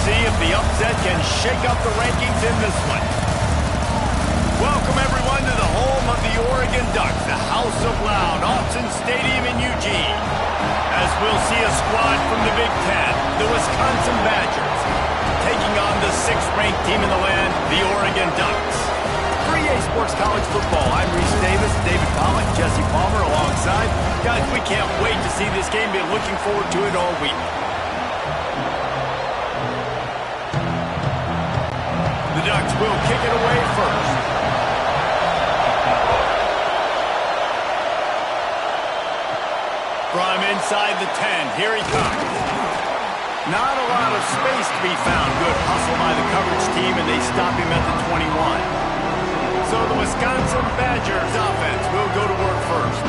see if the upset can shake up the rankings in this one. Welcome, everyone, to the home of the Oregon Ducks, the House of Loud, Autzen Stadium in Eugene. As we'll see a squad from the Big Ten, the Wisconsin Badgers, taking on the 6th-ranked team in the land, the Oregon Ducks. For EA Sports College Football, I'm Reese Davis, David Pollack, Jesse Palmer alongside. Guys, we can't wait to see this game. Been looking forward to it all week. The Ducks will kick it away first. From inside the 10, here he comes. Not a lot of space to be found. Good hustle by the coverage team, and they stop him at the 21. So the Wisconsin Badgers offense will go to work first.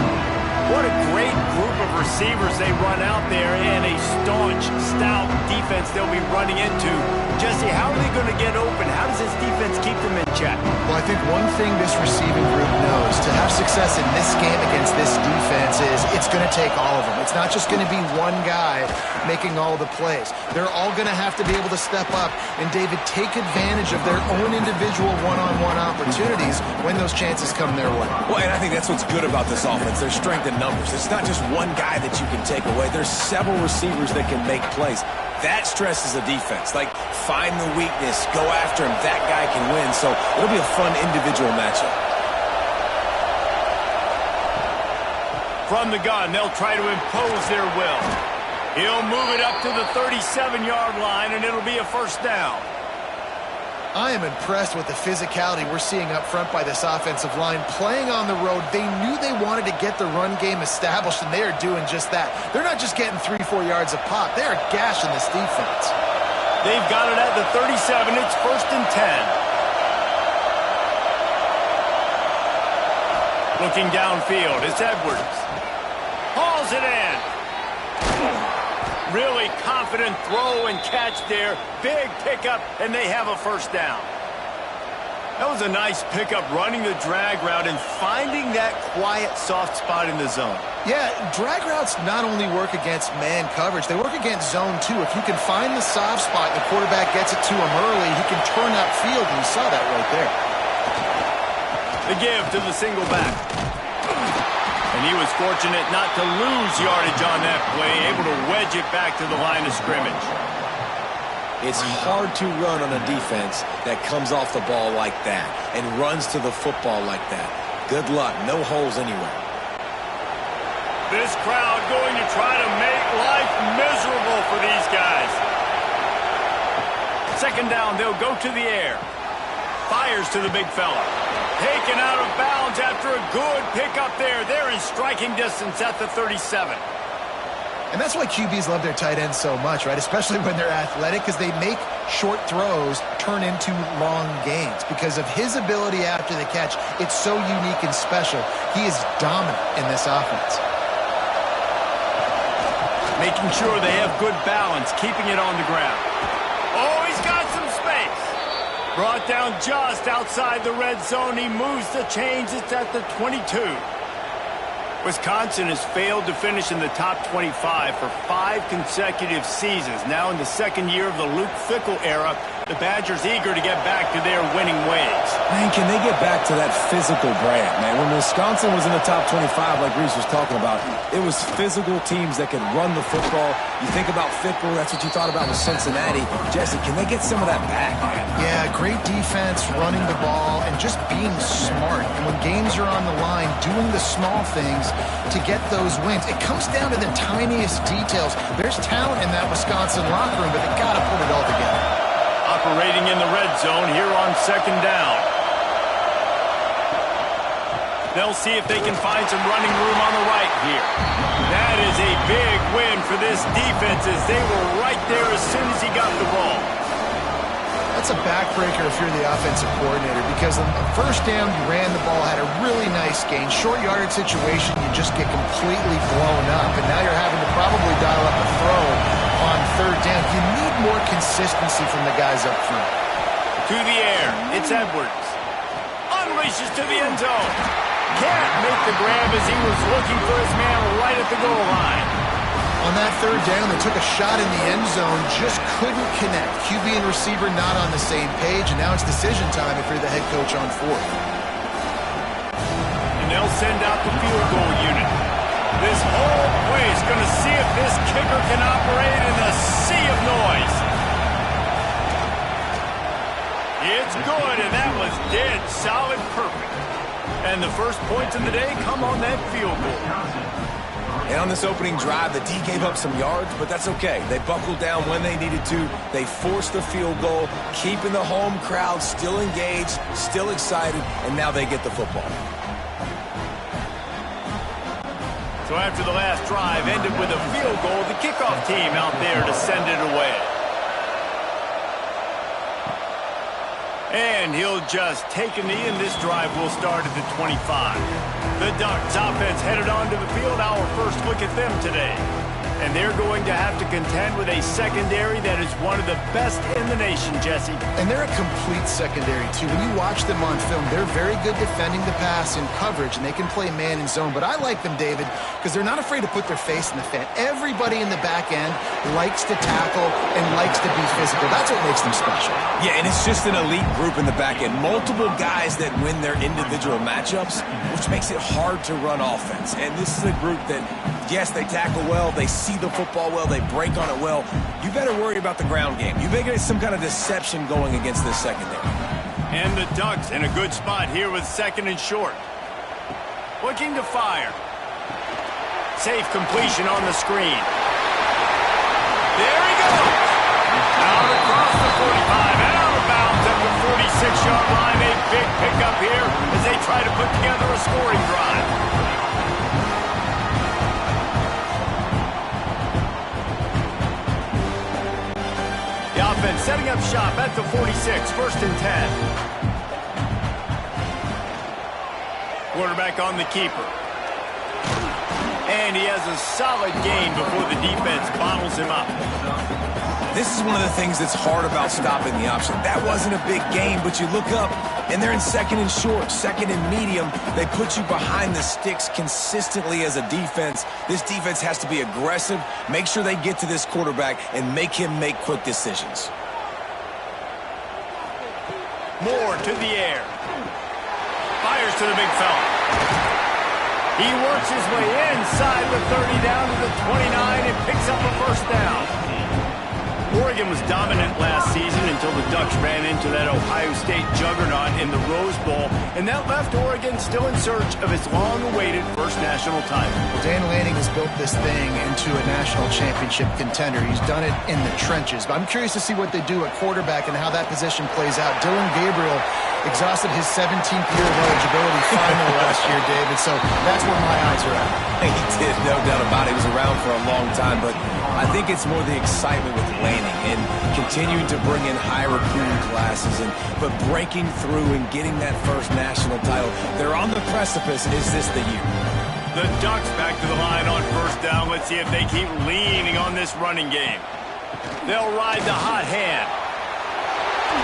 What a great group of receivers they run out there, and a staunch, stout defense they'll be running into. Jesse, how are they going to get open? How does this defense keep them in check? Well, I think one thing this receiving group knows, to have success in this game against this defense is it's going to take all of them. It's not just going to be one guy making all the plays. They're all going to have to be able to step up and, David, take advantage of their own individual one-on-one opportunities when those chances come their way. Well, and I think that's what's good about this offense. There's strength in numbers. It's not just one guy that you can take away. There's several receivers that can make plays. That stresses the defense. Like, find the weakness, go after him. That guy can win. So it'll be a fun individual matchup. From the gun, they'll try to impose their will. He'll move it up to the 37-yard line, and it'll be a first down. I am impressed with the physicality we're seeing up front by this offensive line. Playing on the road, they knew they wanted to get the run game established, and they are doing just that. They're not just getting 3-4 yards a pop. They are gashing this defense. They've got it at the 37. It's 1st and 10. Looking downfield, it's Edwards. Hauls it in. Really confident throw and catch there. Big pickup, and they have a first down. That was a nice pickup, running the drag route and finding that quiet, soft spot in the zone. Yeah, drag routes not only work against man coverage, they work against zone too. If you can find the soft spot and the quarterback gets it to him early, he can turn upfield, and you saw that right there. The give to the single back. And he was fortunate not to lose yardage on that play, able to wedge it back to the line of scrimmage. It's hard to run on a defense that comes off the ball like that and runs to the football like that. Good luck. No holes anywhere. This crowd going to try to make life miserable for these guys. 2nd down, they'll go to the air. Fires to the big fella. Taken out of bounds after a good pickup there. They're in striking distance at the 37. And that's why QBs love their tight ends so much, right? Especially when they're athletic, because they make short throws turn into long gains. Because of his ability after the catch, it's so unique and special. He is dominant in this offense. Making sure they have good balance, keeping it on the ground. Oh, he's got some space. Brought down just outside the red zone. He moves the chains. It's at the 22. Wisconsin has failed to finish in the top 25 for 5 consecutive seasons. Now in the 2nd year of the Luke Fickell era, the Badgers eager to get back to their winning ways. Man, can they get back to that physical brand, man? When Wisconsin was in the top 25, like Reese was talking about, it was physical teams that could run the football. You think about Fickell, that's what you thought about with Cincinnati. Jesse, can they get some of that back, man? Yeah, great defense, running the ball, and just being smart. And when games are on the line, doing the small things to get those wins. It comes down to the tiniest details. There's talent in that Wisconsin locker room, but they got to put it all together. Operating in the red zone here on 2nd down. They'll see if they can find some running room on the right here. That is a big win for this defense, as they were right there as soon as he got the ball. That's a backbreaker if you're the offensive coordinator, because on the 1st down, you ran the ball, had a really nice gain. Short yardage situation, you just get completely blown up, and now you're having to probably dial up a throw on 3rd down. You need more consistency from the guys up front. To the air, it's Edwards. Unleashes to the end zone. Can't make the grab as he was looking for his man right at the goal line. On that third down, they took a shot in the end zone, just couldn't connect. QB and receiver not on the same page, and now it's decision time if you're the head coach on fourth. And they'll send out the field goal unit. This whole place going to see if this kicker can operate in a sea of noise. It's good, and that was dead solid perfect. And the first points of the day come on that field goal. And on this opening drive, the D gave up some yards, but that's okay. They buckled down when they needed to. They forced the field goal, keeping the home crowd still engaged, still excited, and now they get the football. So after the last drive ended with a field goal, the kickoff team out there to send it away. And he'll just take a knee, and this drive will start at the 25. The Ducks offense headed onto the field. Our first look at them today. And they're going to have to contend with a secondary that is one of the best in the nation, Jesse. And they're a complete secondary, too. When you watch them on film, they're very good defending the pass in coverage, and they can play man and zone. But I like them, David, because they're not afraid to put their face in the fan. Everybody in the back end likes to tackle and likes to be physical. That's what makes them special. Yeah, and it's just an elite group in the back end. Multiple guys that win their individual matchups, which makes it hard to run offense. And this is a group that, yes, they tackle well, they see the football well, they break on it well. You better worry about the ground game. You better get some kind of deception going against this secondary. And the Ducks in a good spot here with second and short. Looking to fire. Safe completion on the screen. There he goes. Out across the 45, out of bounds at the 46-yard line. A big pickup here as they try to put together a scoring drive. The offense setting up shop at the 46, first and 10. Quarterback on the keeper. And he has a solid gain before the defense bottles him up. This is one of the things that's hard about stopping the option. That wasn't a big gain, but you look up, and they're in second and short, second and medium. They put you behind the sticks consistently as a defense. This defense has to be aggressive, make sure they get to this quarterback, and make him make quick decisions. Moore to the air. Fires to the big fella. He works his way inside the 30 down to the 29 and picks up a first down. Oregon was dominant last season until the Ducks ran into that Ohio State juggernaut in the Rose Bowl, and that left Oregon still in search of its long-awaited first national title. Well, Dan Lanning has built this thing into a national championship contender. He's done it in the trenches. But I'm curious to see what they do at quarterback and how that position plays out. Dylan Gabriel exhausted his 17th year of eligibility finally last year, David, so that's where my eyes are at. He did, no doubt about it. He was around for a long time, but I think it's more the excitement with Lanning and continuing to bring in high recruiting classes, but breaking through and getting that first national title. They're on the precipice. Is this the year? The Ducks back to the line on first down. Let's see if they keep leaning on this running game. They'll ride the hot hand.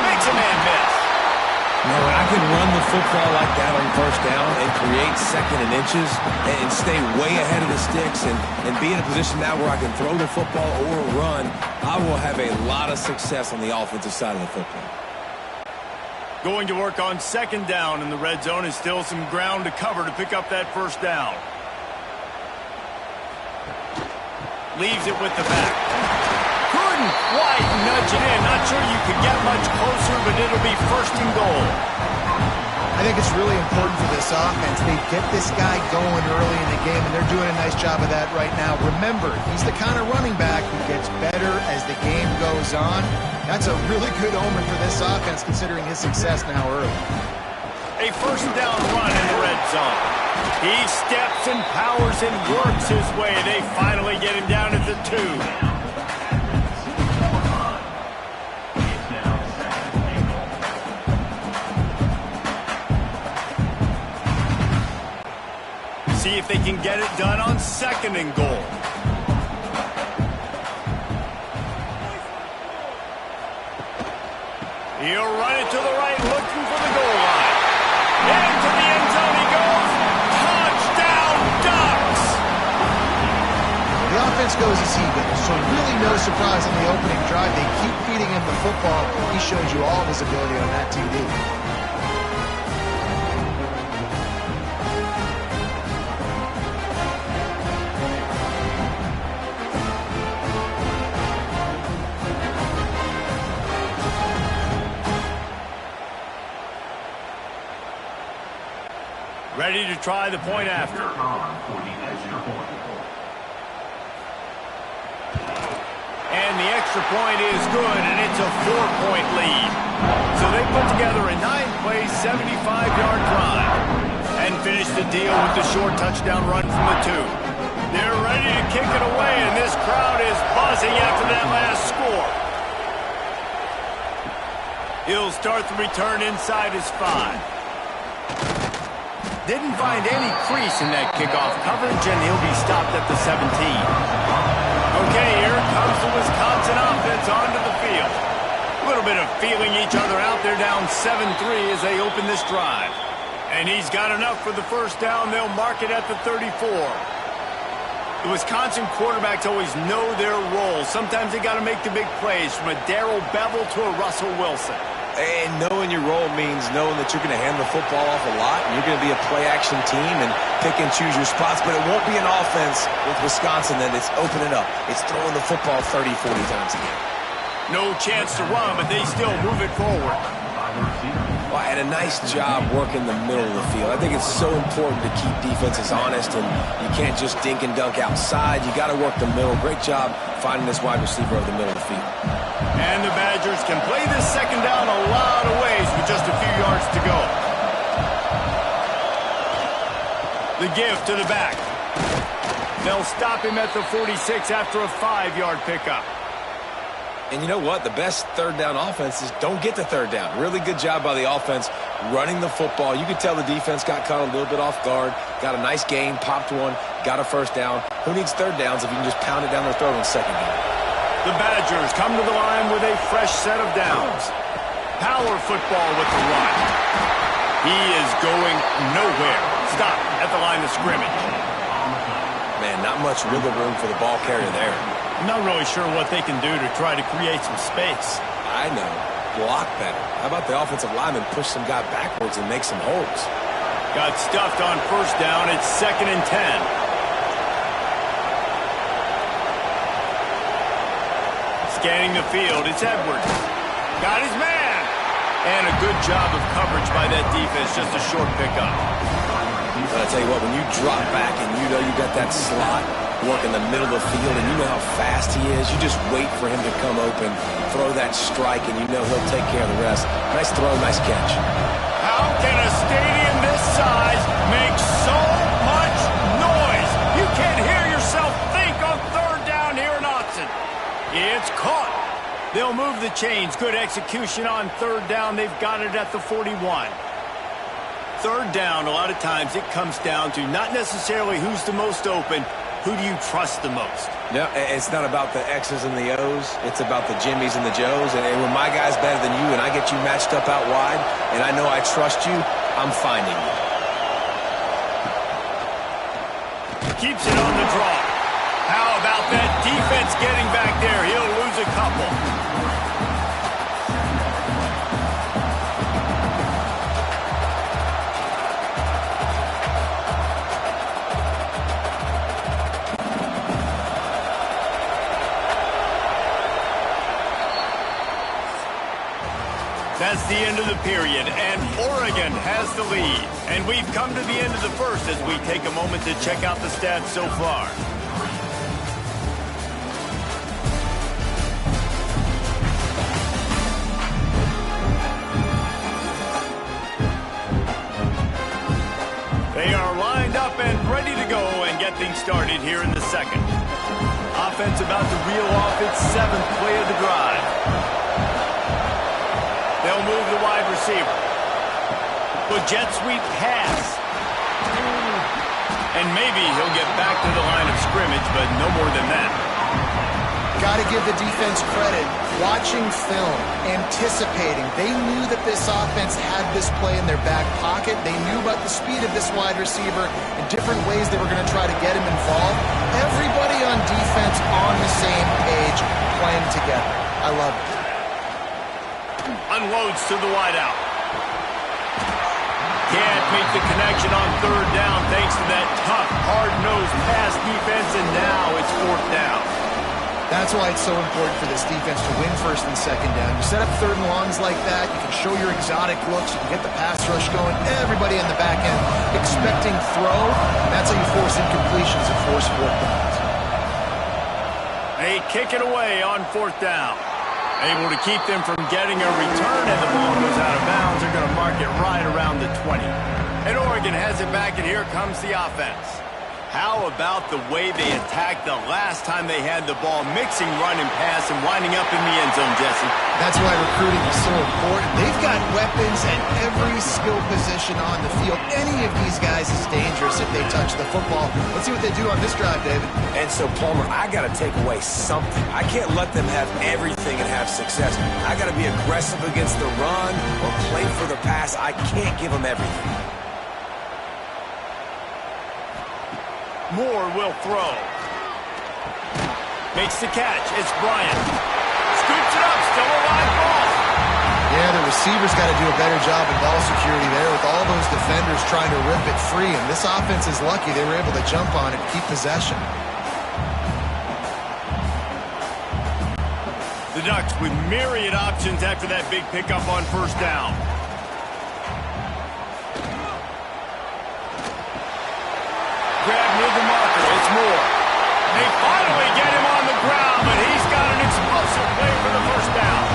Makes a man miss. No, I can run the football like that on first down and create second and inches and stay way ahead of the sticks and be in a position now where I can throw the football or run. I will have a lot of success on the offensive side of the football. Going to work on second down in the red zone, and still some ground to cover to pick up that first down. Leaves it with the back. Couldn't quite nudge it in. Not sure you could get much closer, but it'll be first and goal. I think it's really important for this offense. They get this guy going early in the game, and they're doing a nice job of that right now. Remember, he's the kind of running back who gets better as the game goes on. That's a really good omen for this offense, considering his success now early. A first down run in the red zone. He steps and powers and works his way. They finally get him down at the 2. See if they can get it done on second and goal. He'll run it to the right, looking for the goal line. Into the end zone he goes. Touchdown, Ducks! The defense goes as he goes. So really no surprise on the opening drive. They keep feeding him the football. He showed you all of his ability on that TD. Ready to try the point after. And the extra point is good, and it's a 4-point lead. So they put together a 9-play, 75-yard drive and finish the deal with the short touchdown run from the 2. They're ready to kick it away, and this crowd is buzzing after that last score. He'll start the return inside his 5. Didn't find any crease in that kickoff coverage, and he'll be stopped at the 17. Okay, here comes the Wisconsin offense onto the field. A little bit of feeling each other out. They're down 7-3 as they open this drive. And he's got enough for the first down. They'll mark it at the 34. The Wisconsin quarterbacks always know their role. Sometimes they got to make the big plays, from a Darrell Bevell to a Russell Wilson. And knowing your role means knowing that you're going to hand the football off a lot, and you're going to be a play-action team and pick and choose your spots. But it won't be an offense with Wisconsin that it's opening up. It's throwing the football 30, 40 times a game. No chance to run, but they still move it forward. Well, and a nice job working the middle of the field. I think it's so important to keep defenses honest, and you can't just dink and dunk outside. You got to work the middle. Great job finding this wide receiver over the middle of the field. And the Badgers can play this second down a lot of ways with just a few yards to go. The give to the back. They'll stop him at the 46 after a 5-yard pickup. And you know what? The best third down offenses don't get the third down. Really good job by the offense running the football. You could tell the defense got caught a little bit off guard, got a nice gain, popped one, got a first down. Who needs third downs if you can just pound it down their throat on second down? The Badgers come to the line with a fresh set of downs. Power football with the run. He is going nowhere. Stop at the line of scrimmage. Man, not much wiggle room for the ball carrier there. I'm not really sure what they can do to try to create some space. I know. Block better. How about the offensive lineman push some guy backwards and make some holes? Got stuffed on first down. It's 2nd and 10. Scanning the field, it's Edwards. Got his man! And a good job of coverage by that defense, just a short pickup. But I tell you what, when you drop back and you know you got that slot work in the middle of the field and you know how fast he is, you just wait for him to come open, throw that strike, and you know he'll take care of the rest. Nice throw, nice catch. How can a stadium this size make so much noise? You can't hear yourself think on third down here in Autzen. It's caught. They'll move the chains. Good execution on third down. They've got it at the 41. Third down, a lot of times it comes down to not necessarily who's the most open, who do you trust the most? No, it's not about the X's and the O's. It's about the Jimmys and the Joes. And when my guy's better than you and I get you matched up out wide and I know I trust you, I'm finding you. Keeps it on the draw. How about that defense getting back there? He'll lose a couple. That's the end of the period, and Oregon has the lead. And we've come to the end of the first as we take a moment to check out the stats so far. They are lined up and ready to go and get things started here in the second. Offense about to reel off its 7th play of the drive. They'll move the wide receiver. With jet sweep pass. And maybe he'll get back to the line of scrimmage, but no more than that. got to give the defense credit. Watching film, anticipating, they knew that this offense had this play in their back pocket. They knew about the speed of this wide receiver and different ways they were going to try to get him involved. Everybody on defense on the same page, playing together. I love it. Unloads to the wideout. Can't make the connection on third down thanks to that tough, hard-nosed pass defense, and now it's fourth down. That's why it's so important for this defense to win first and second down. You set up third and longs like that, you can show your exotic looks, you can get the pass rush going, everybody in the back end expecting throw, and that's how you force incompletions and force fourth downs. They kick it away on fourth down. Able to keep them from getting a return, and the ball goes out of bounds. They're going to mark it right around the 20. And Oregon has it back, and here comes the offense. How about the way they attacked the last time they had the ball, mixing run and pass and winding up in the end zone, Jesse? That's why recruiting is so important. They've got weapons at every skill position on the field. Any of these guys is dangerous if they touch the football. Let's see what they do on this drive, David. And so, Palmer, I got to take away something. I can't let them have everything and have success. I got to be aggressive against the run or play for the pass. I can't give them everything. Moore will throw. Makes the catch. It's Bryant. Scoops it up. Still a live ball. Yeah, the receivers got to do a better job of ball security there with all those defenders trying to rip it free. And this offense is lucky they were able to jump on it and keep possession. The Ducks with myriad options after that big pickup on first down. Grab near the marker. It's Moore. They finally get him on the ground, but he's got an explosive play for the first down.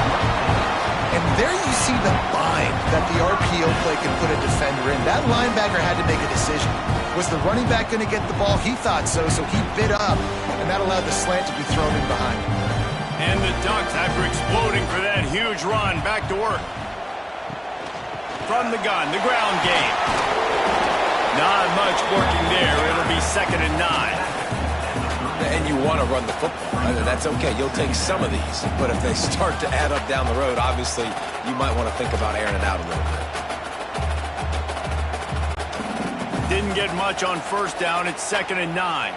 And there you see the bind that the RPO play can put a defender in. That linebacker had to make a decision. Was the running back going to get the ball? He thought so he bid up, and that allowed the slant to be thrown in behind him. And the Ducks, after exploding for that huge run, back to work. From the gun, the ground game. Not much working there. It'll be 2nd and 9. And you want to run the football. That's okay. You'll take some of these. But if they start to add up down the road, obviously, you might want to think about airing it out a little bit. Didn't get much on first down. It's 2nd and 9.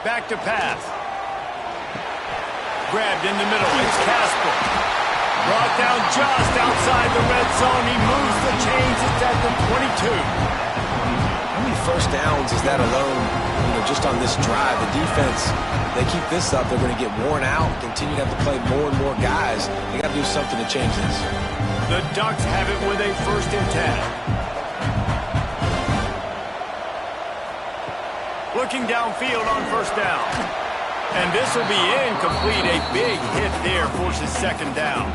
Back to pass. Grabbed in the middle. It's Casper. Brought down just outside the red zone. He moves the chains. It's at the 22. How many first downs is that alone? Just on this drive, the defense, they keep this up, they're going to get worn out, continue to have to play more and more guys. They got to do something to change this. The Ducks have it with a 1st and 10. Looking downfield on first down. And this will be incomplete. A big hit there forces 2nd down.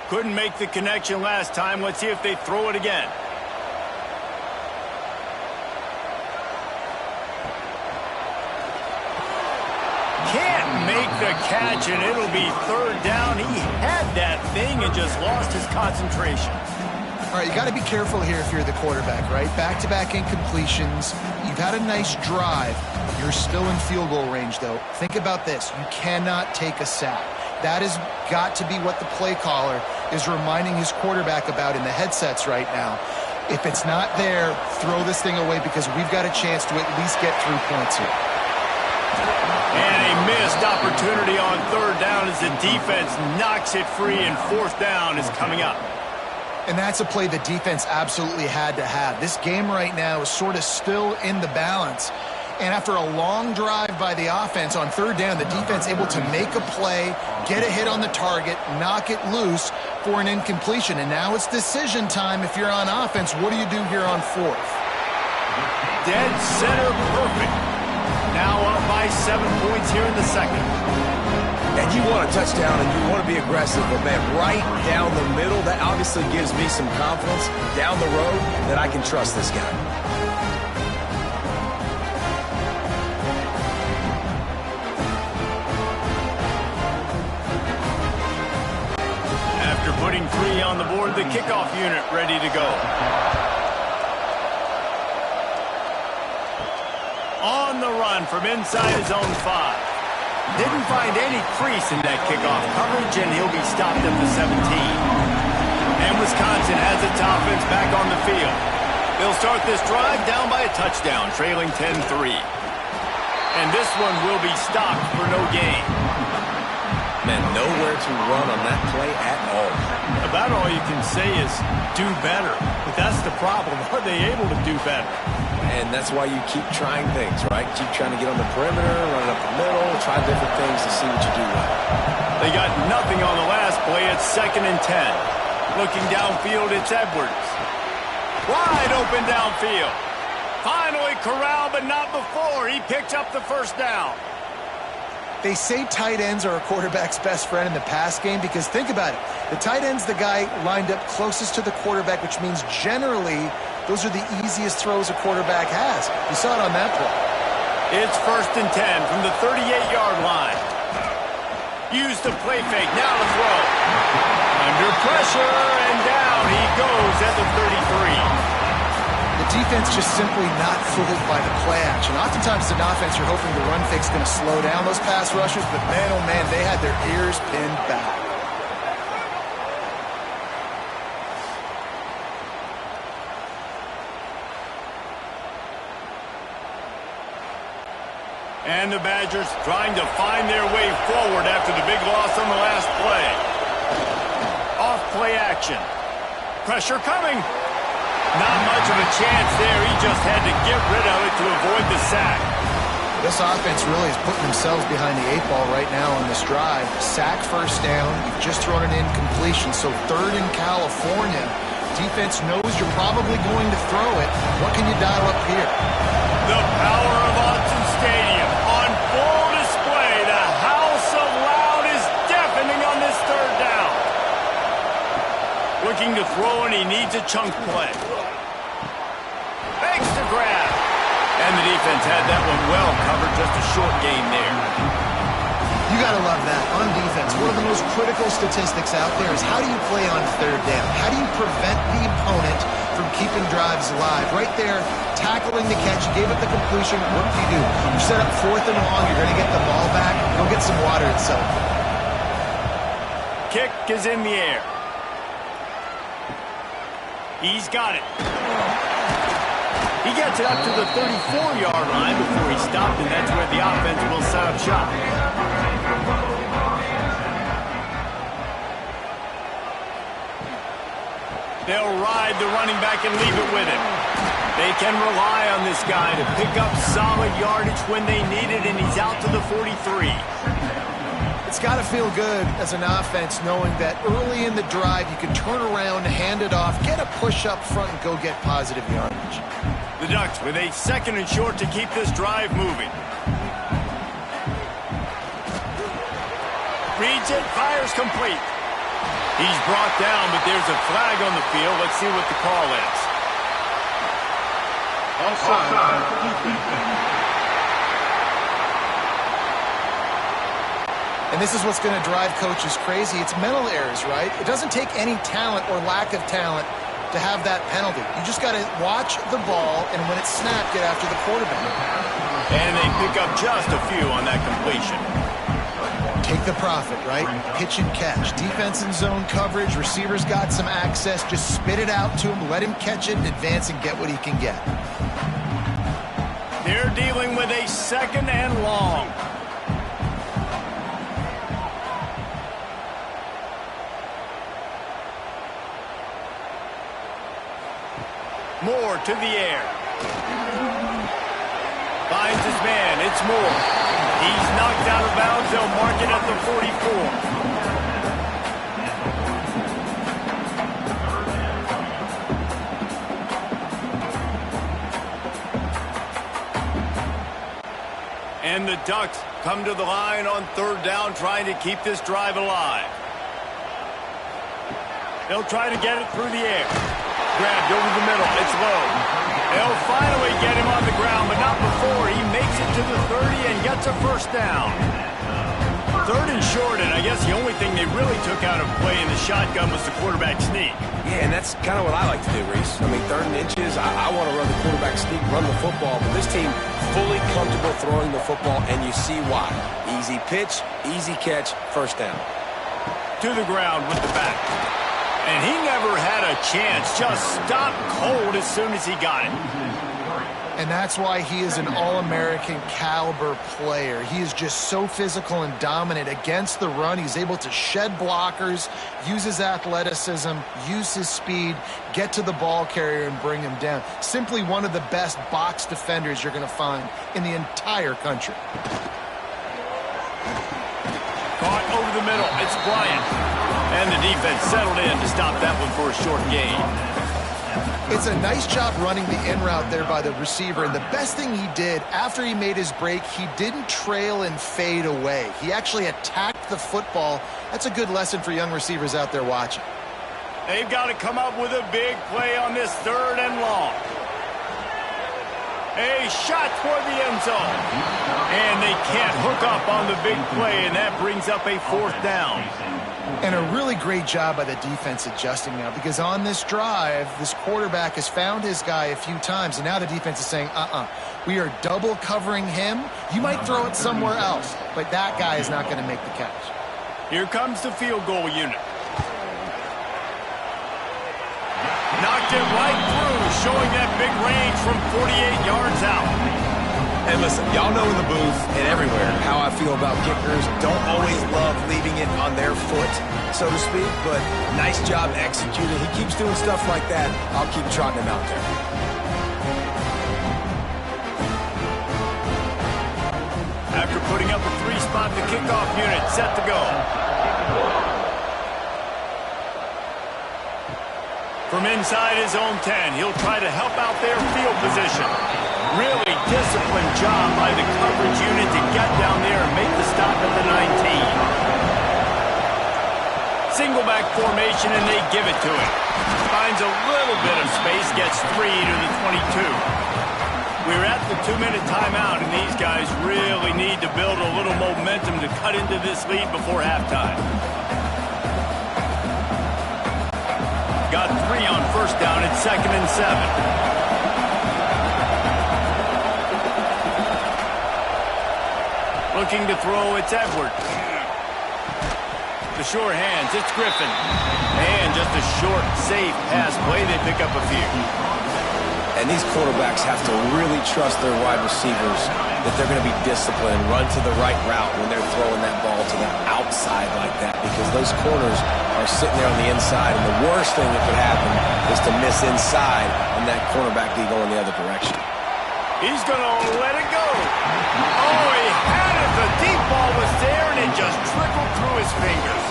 Couldn't make the connection last time. Let's see if they throw it again. Can't make the catch, and it'll be 3rd down. He had that thing and just lost his concentration. All right, you got to be careful here if you're the quarterback, right? Back-to-back incompletions. You've had a nice drive. You're still in field goal range, though. Think about this. You cannot take a sack. That has got to be what the play caller is reminding his quarterback about in the headsets right now. If it's not there, throw this thing away because we've got a chance to at least get 3 points here. And a missed opportunity on 3rd down as the defense knocks it free, and 4th down is coming up. And that's a play the defense absolutely had to have. This game right now is sort of still in the balance. And after a long drive by the offense on 3rd down, the defense able to make a play, get a hit on the target, knock it loose for an incompletion. And now it's decision time if you're on offense. What do you do here on 4th? Dead center perfect. Now up by 7 points here in the 2nd. And you want a touchdown and you want to be aggressive, but man, right down the middle, that obviously gives me some confidence down the road that I can trust this guy. on the board, the kickoff unit ready to go. On the run from inside his own 5. Didn't find any crease in that kickoff coverage, and he'll be stopped at the 17. And Wisconsin has its offense back on the field. They'll start this drive down by a touchdown, trailing 10-3. And this one will be stopped for no gain. Man, nowhere to run on that play at all. About all you can say is do better. But that's the problem. Are they able to do better? And that's why you keep trying things, right? Keep trying to get on the perimeter, run it up the middle, try different things to see what you do well. They got nothing on the last play. It's 2nd and 10. Looking downfield, it's Edwards. Wide open downfield. Finally corralled, but not before. He picked up the first down. They say tight ends are a quarterback's best friend in the pass game because think about it. The tight end's the guy lined up closest to the quarterback, which means generally those are the easiest throws a quarterback has. You saw it on that play. It's 1st and 10 from the 38-yard line. Use the play fake. Now to throw. Under pressure, and down he goes at the 33. The defense just simply not fooled by the play action. Oftentimes, as an offense, you're hoping the run fake's going to slow down those pass rushers, but man, oh man, they had their ears pinned back. And the Badgers trying to find their way forward after the big loss on the last play. Off play action. Pressure coming. Not much of a chance there. He just had to get rid of it to avoid the sack. This offense really is putting themselves behind the 8 ball right now on this drive. Sack, first down. You've just thrown an incompletion. So 3rd in California. Defense knows you're probably going to throw it. What can you dial up here? The power of Autzen Stadium on full display. The House of Loud is deafening on this 3rd down. Looking to throw, and he needs a chunk play. Fakes the grab. And the defense had that one well covered. Just a short gain there. You got to love that. On defense, one of the most critical statistics out there is how do you play on 3rd down? How do you prevent the opponent from keeping drives alive? Right there, tackling the catch, you gave it the completion. What do? You set up 4th and long, you're going to get the ball back. Go get some water itself. Kick is in the air. He's got it. He gets it up to the 34-yard line before he stopped, and that's where the offense will set up shop. They'll ride the running back and leave it with him. They can rely on this guy to pick up solid yardage when they need it, and he's out to the 43. It's got to feel good as an offense knowing that early in the drive you can turn around, hand it off, get a push up front, and go get positive yardage. The Ducks with a 2nd and short to keep this drive moving. Reads it, fires complete. He's brought down, but there's a flag on the field. Let's see what the call is. And this is what's going to drive coaches crazy. It's mental errors, right? It doesn't take any talent or lack of talent to have that penalty. You just got to watch the ball, and when it's snapped, get after the quarterback. And they pick up just a few on that completion. Take the profit, right? Pitch and catch. Defense in zone coverage. Receivers got some access. Just spit it out to him. Let him catch it and advance and get what he can get. They're dealing with a 2nd and long. Moore to the air. Finds his man. It's Moore. He's knocked out of bounds. They'll mark it at the 44. And the Ducks come to the line on 3rd down, trying to keep this drive alive. They'll try to get it through the air. Grabbed over the middle. It's low. They'll finally get him on the ground, but not before. He makes it to the 30 and gets a first down. 3rd 3rd and short, and I guess the only thing they really took out of play in the shotgun was the quarterback sneak. Yeah, and that's kind of what I like to do, Reese. I mean, 3rd and inches, I want to run the quarterback sneak, run the football, but this team fully comfortable throwing the football, and you see why. Easy pitch, easy catch, first down. To the ground with the back. And he never had a chance, just stopped cold as soon as he got it. And that's why he is an All-American caliber player. He is just so physical and dominant against the run. He's able to shed blockers, use his athleticism, use his speed, get to the ball carrier and bring him down. Simply one of the best box defenders you're going to find in the entire country. Caught over the middle. It's Bryant. And the defense settled in to stop that one for a short gain. It's a nice job running the in route there by the receiver. And the best thing he did after he made his break, he didn't trail and fade away. He actually attacked the football. That's a good lesson for young receivers out there watching. They've got to come up with a big play on this 3rd and long. A shot toward the end zone. And they can't hook up on the big play, and that brings up a 4th down. And a really great job by the defense adjusting now, because on this drive, this quarterback has found his guy a few times, and now the defense is saying, we are double covering him. You might throw it somewhere else, but that guy is not going to make the catch. Here comes the field goal unit. Knocked it right through, showing that big range from 48 yards out. And listen, y'all know in the booth and everywhere how I feel about kickers. Don't always love leaving it on their foot, so to speak, but nice job executing. He keeps doing stuff like that. I'll keep trotting him out there. After putting up a 3-spot, the kickoff unit set to go. From inside his own 10, he'll try to help out their field position. Really disciplined job by the coverage unit to get down there and make the stop at the 19. Single back formation, and they give it to him. Finds a little bit of space, gets 3 to the 22. We're at the 2-minute timeout, and these guys really need to build a little momentum to cut into this lead before halftime. Got 3 on 1st down. It's 2nd and 7. Looking to throw, it's Edwards. The short hands, it's Griffin. And just a short, safe pass play, they pick up a few. And these quarterbacks have to really trust their wide receivers that they're going to be disciplined, run to the right route when they're throwing that ball to the outside like that, because those corners are sitting there on the inside, and the worst thing that could happen is to miss inside and that cornerback be going the other direction. He's going to let it go. Oh, he had it. The deep ball was there, and it just trickled through his fingers.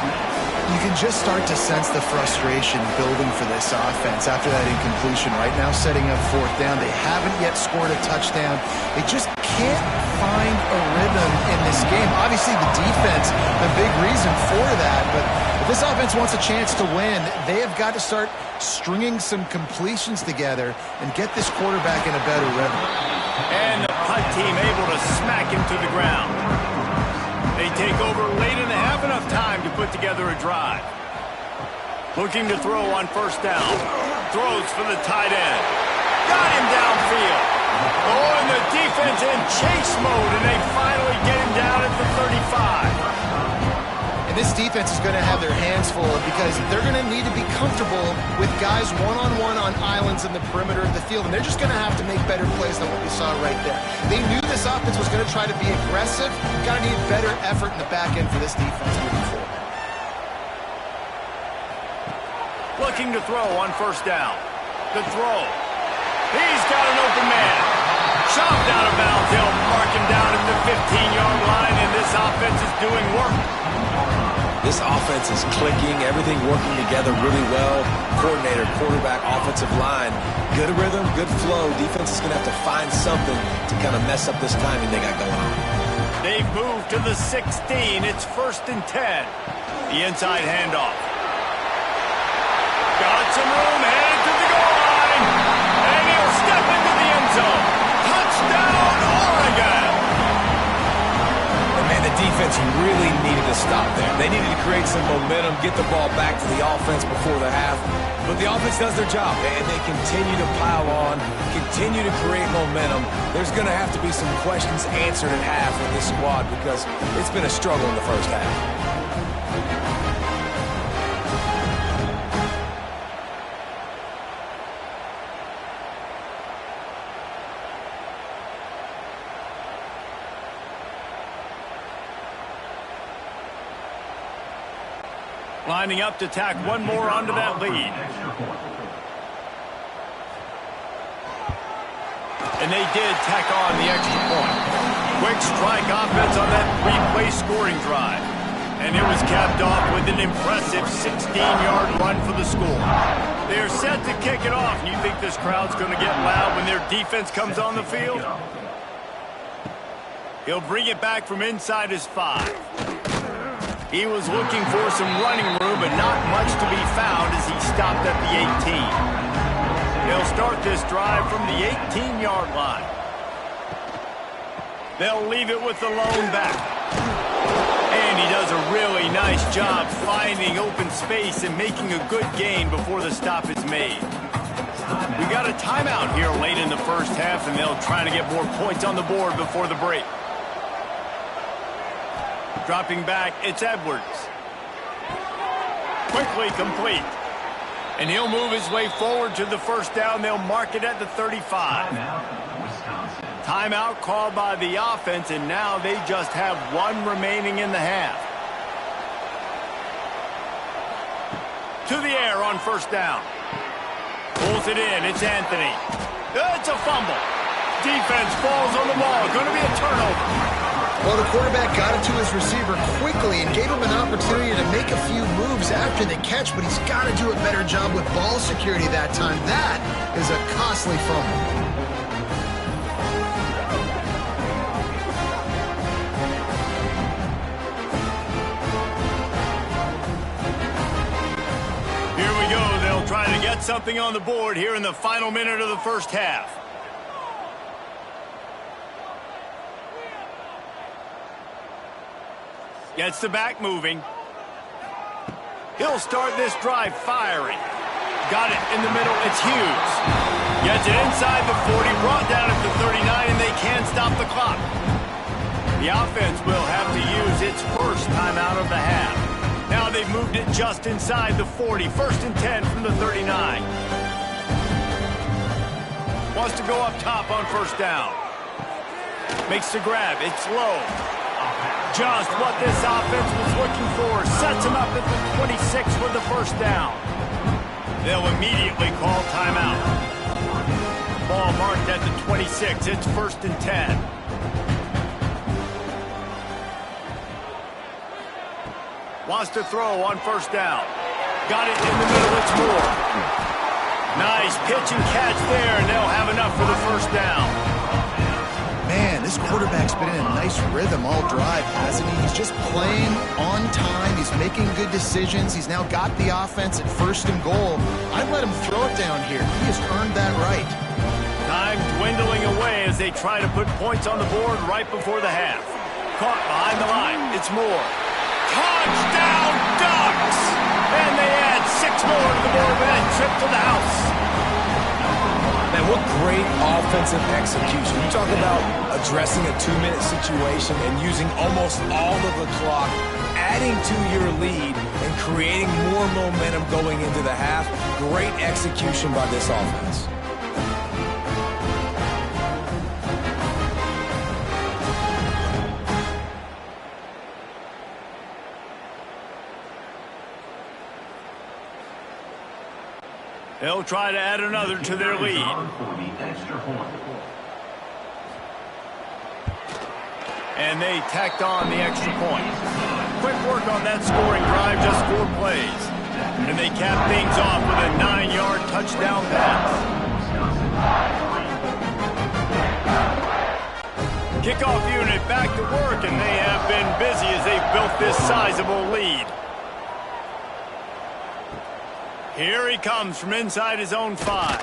You can just start to sense the frustration building for this offense after that incompletion. Right now, setting up 4th down. They haven't yet scored a touchdown. They just can't find a rhythm in this game. Obviously, the defense, a big reason for that. But if this offense wants a chance to win, they have got to start stringing some completions together and get this quarterback in a better rhythm. And the punt team able to smack him to the ground. They take over late in the half, enough time to put together a drive. Looking to throw on 1st down. Throws for the tight end. Got him downfield. Oh, and the defense in chase mode, and they finally get him down at the 35. And this defense is going to have their hands full because they're going to need to be comfortable with guys one-on-one on islands in the perimeter of the field, and they're just going to have to make better plays than what we saw right there. They knew this offense was going to try to be aggressive. Got to need better effort in the back end for this defense moving forward. Looking to throw on 1st down. The throw. He's got an open man. Chopped out of bounds. They'll mark him down at the 15-yard line, and this offense is doing work. This offense is clicking, everything working together really well. Coordinator, quarterback, offensive line, good rhythm, good flow. Defense is going to have to find something to kind of mess up this timing they got going on. They've moved to the 16. It's 1st and 10. The inside handoff. Got some room, headed to the goal line. And he'll step into the end zone. Touchdown, Oregon! And man, the defense really needed to stop there. They needed to create some momentum, get the ball back to the offense before the half. But the offense does their job, and they continue to pile on, continue to create momentum. There's going to have to be some questions answered at half with this squad because it's been a struggle in the first half. Lining up to tack one more onto that lead. And they did tack on the extra point. Quick strike offense on that three-play scoring drive. And it was capped off with an impressive 16-yard run for the score. They're set to kick it off. And you think this crowd's going to get loud when their defense comes on the field? He'll bring it back from inside his 5. He was looking for some running room, but not much to be found as he stopped at the 18. They'll start this drive from the 18-yard line. They'll leave it with the lone back. And he does a really nice job finding open space and making a good gain before the stop is made. We got a timeout here late in the first half, and they'll try to get more points on the board before the break. Dropping back, it's Edwards. Quickly complete. And he'll move his way forward to the first down. They'll mark it at the 35. Timeout called by the offense, and now they just have one remaining in the half. To the air on first down. Pulls it in, it's Anthony. It's a fumble. Defense falls on the ball. Going to be a turnover. Well, the quarterback got it to his receiver quickly and gave him an opportunity to make a few moves after the catch, but he's got to do a better job with ball security that time. That is a costly fumble. Here we go. They'll try to get something on the board here in the final minute of the first half. Gets the back moving. He'll start this drive firing. Got it in the middle. It's Hughes. Gets it inside the 40, brought down at the 39, and they can't stop the clock. The offense will have to use its first timeout of the half. Now they've moved it just inside the 40. First and 10 from the 39. Wants to go up top on first down. Makes the grab. It's low. Just what this offense was looking for. Sets him up at the 26 for the first down. They'll immediately call timeout. Ball marked at the 26. It's first and 10. Wants to throw on first down. Got it in the middle. It's Moore. Nice pitch and catch there, and they'll have enough for the first down. Man, this quarterback's been in a nice rhythm all drive, hasn't he? He's just playing on time. He's making good decisions. He's now got the offense at first and goal. I'd let him throw it down here. He has earned that right. Time dwindling away as they try to put points on the board right before the half. Caught behind the line. It's Moore. Touchdown, Ducks! And they add 6 more to the board with that trip to the house. Man, what great offensive execution. You talk about addressing a 2-minute situation and using almost all of the clock, adding to your lead, and creating more momentum going into the half. Great execution by this offense. They'll try to add another to their lead. And they tacked on the extra point. Quick work on that scoring drive, just 4 plays. And they cap things off with a 9-yard touchdown pass. Kickoff unit back to work, and they have been busy as they've built this sizable lead. Here he comes from inside his own 5.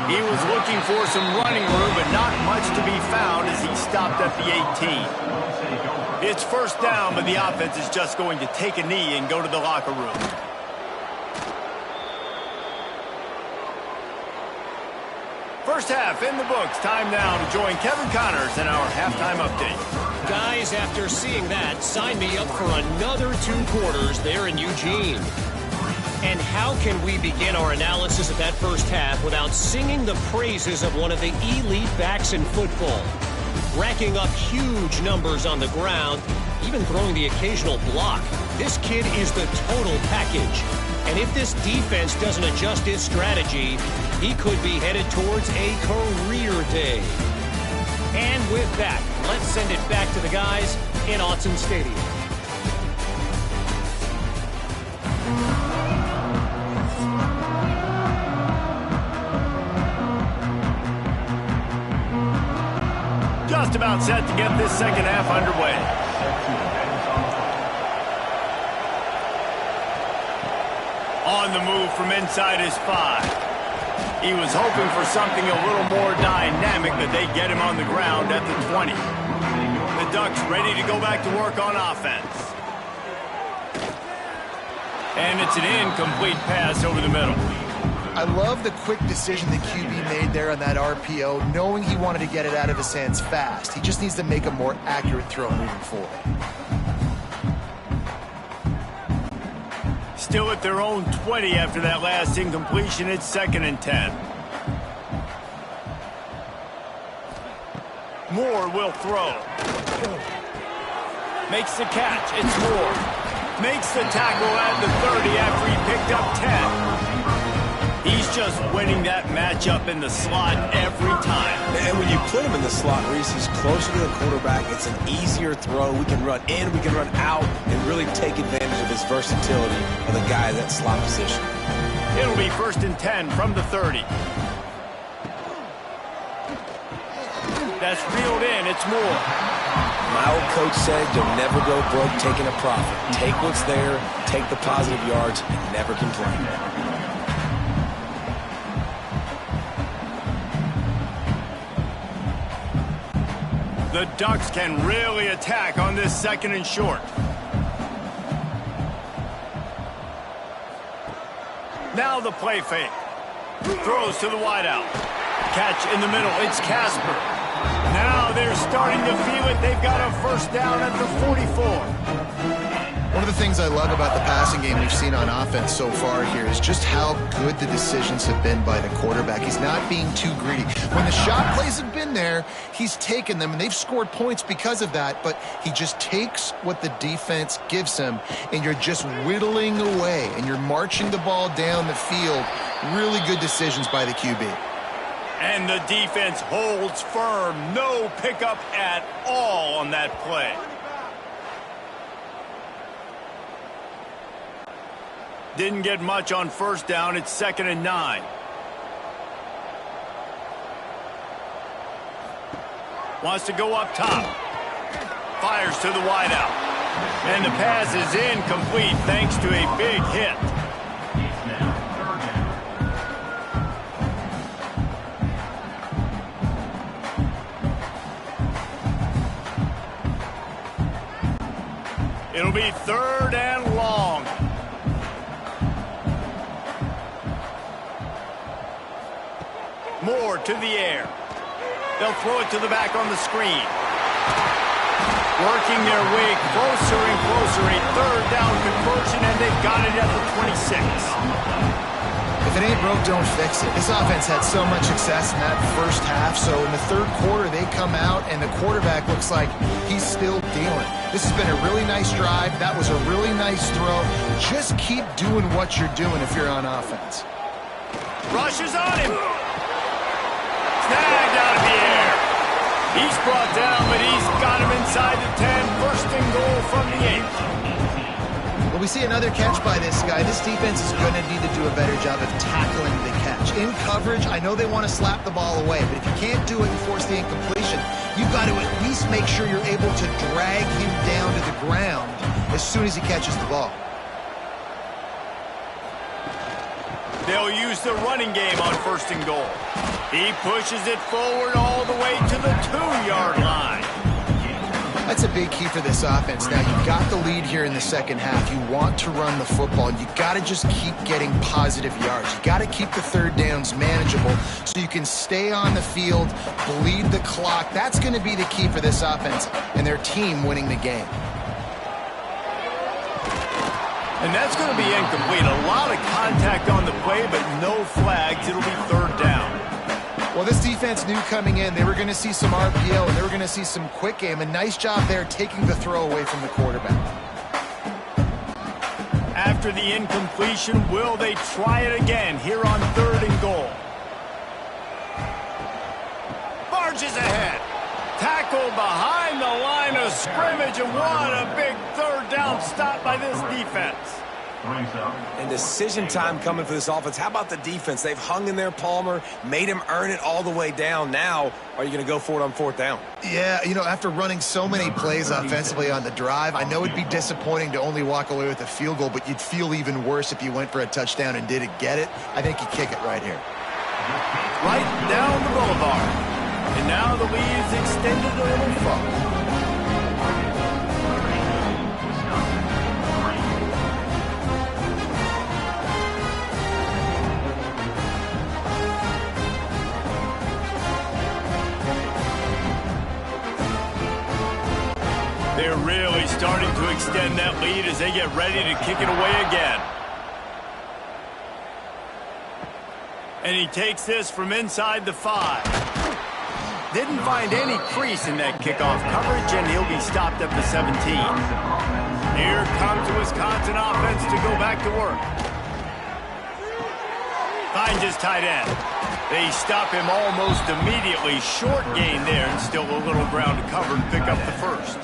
He was looking for some running room, but not much to be found as he stopped at the 18. It's first down, but the offense is just going to take a knee and go to the locker room. First half in the books. Time now to join Kevin Connors in our halftime update. Guys, after seeing that, sign me up for another 2 quarters there in Eugene. And how can we begin our analysis of that first half without singing the praises of one of the elite backs in football? Racking up huge numbers on the ground, even throwing the occasional block. This kid is the total package. And if this defense doesn't adjust its strategy, he could be headed towards a career day. And with that, let's send it back to the guys in Autzen Stadium. Just about set to get this second half underway. On the move from inside his 5. He was hoping for something a little more dynamic, but they get him on the ground at the 20. The Ducks ready to go back to work on offense. And it's an incomplete pass over the middle. I love the quick decision the QB made there on that RPO, knowing he wanted to get it out of his hands fast. He just needs to make a more accurate throw moving forward. Still at their own 20 after that last incompletion. It's 2nd and 10. Moore will throw. Makes the catch. It's Moore. Makes the tackle at the 30 after he picked up 10. He's just winning that matchup in the slot every time. And when you put him in the slot, Reese, he's closer to the quarterback. It's an easier throw. We can run in, we can run out, and really take advantage of his versatility of the guy in that slot position. It'll be 1st and 10 from the 30. That's reeled in. It's Moore. My old coach said you'll never go broke taking a profit. Take what's there, take the positive yards, and never complain. The Ducks can really attack on this 2nd and short. Now the play fake. Throws to the wideout. Catch in the middle. It's Casper. Now they're starting to feel it. They've got a first down at the 44. One of the things I love about the passing game we've seen on offense so far here is just how good the decisions have been by the quarterback. He's not being too greedy. When the shot plays have been there, he's taken them, and they've scored points because of that, but he just takes what the defense gives him, and you're just whittling away, and you're marching the ball down the field. Really good decisions by the QB. And the defense holds firm. No pickup at all on that play. Didn't get much on first down. It's 2nd and 9. Wants to go up top. Fires to the wideout. And the pass is incomplete thanks to a big hit. It'll be 3rd and long. Moore to the air. They'll throw it to the back on the screen. Working their way closer and closer. A 3rd down conversion, and they've got it at the 26. If it ain't broke, don't fix it. This offense had so much success in that first half, so in the 3rd quarter, they come out, and the quarterback looks like he's still dealing. This has been a really nice drive. That was a really nice throw. Just keep doing what you're doing if you're on offense. Rushes on him. Snagged out of the air. He's brought down, but he's got him inside the 10. 1st and goal from the 8. Well, we see another catch by this guy. This defense is going to need to do a better job of tackling the catch. In coverage, I know they want to slap the ball away, but if you can't do it and force the incompletion, you've got to at least make sure you're able to drag him down to the ground as soon as he catches the ball. They'll use the running game on 1st and goal. He pushes it forward all the way to the 2-yard line. That's a big key for this offense. Now, you've got the lead here in the second half. You want to run the football. You got to just keep getting positive yards. You got to keep the third downs manageable so you can stay on the field, bleed the clock. That's going to be the key for this offense and their team winning the game. And that's going to be incomplete. A lot of contact on the play, but no flags. It'll be third down. Well, this defense knew coming in they were going to see some RPO and they were going to see some quick game. A nice job there taking the throw away from the quarterback. After the incompletion, will they try it again here on 3rd and goal? Barges ahead. Tackled behind the line of scrimmage, and what a big third down stop by this defense. And decision time coming for this offense. How about the defense? They've hung in there, Palmer, made him earn it all the way down. Now, are you going to go for it on 4th down? Yeah, you know, after running so many plays offensively on the drive, I know it'd be disappointing to only walk away with a field goal, but you'd feel even worse if you went for a touchdown and didn't get it. I think you kick it right here. Right down the boulevard. And now the lead is extended a little further. They're really starting to extend that lead as they get ready to kick it away again. And he takes this from inside the 5. Didn't find any crease in that kickoff coverage, and he'll be stopped at the 17. Here comes the Wisconsin offense to go back to work. Finds his tight end. They stop him almost immediately. Short gain there, and still a little ground to cover and pick up the first.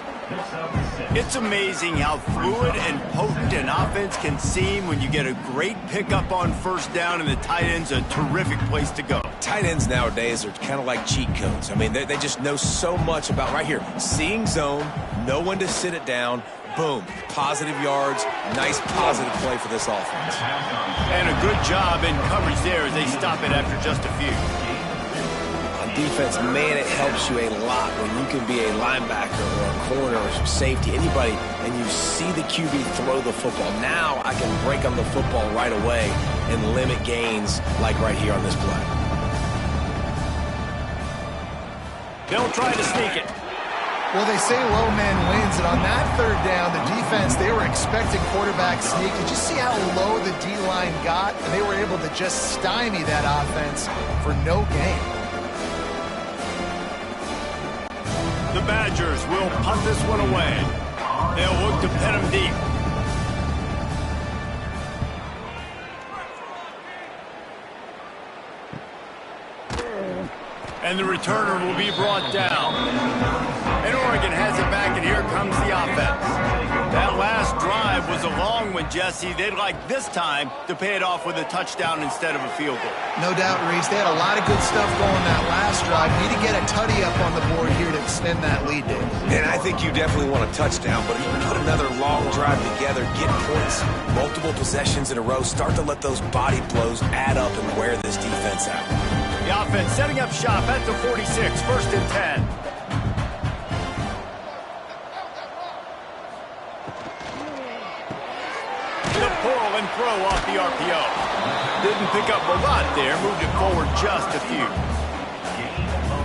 It's amazing how fluid and potent an offense can seem when you get a great pickup on 1st down, and the tight end's a terrific place to go. Tight ends nowadays are kind of like cheat codes. I mean, they just know so much about right here. Seeing zone, know when to sit it down, boom, positive yards, nice positive play for this offense. And a good job in coverage there as they stop it after just a few. Defense, man, it helps you a lot when you can be a linebacker or a corner or safety, anybody, and you see the QB throw the football. Now I can break on the football right away and limit gains like right here on this play. They'll try to sneak it. Well, they say low man wins, and on that 3rd down, the defense, they were expecting quarterback sneak. Did you see how low the D-line got? And they were able to just stymie that offense for no gain. The Badgers will punt this one away. They'll look to pin him deep. And the returner will be brought down. And Oregon has it back, and here comes the offense. That last drive was a long one, Jesse. They'd like this time to pay it off with a touchdown instead of a field goal. No doubt, Reese. They had a lot of good stuff going that last drive. Need to get a tutty up on the board here to extend that lead, Dave. And I think you definitely want a touchdown, but if you put another long drive together, get points, multiple possessions in a row, start to let those body blows add up and wear this defense out. The offense setting up shop at the 46, 1st and 10. The pull and throw off the RPO. Didn't pick up a lot there, moved it forward just a few.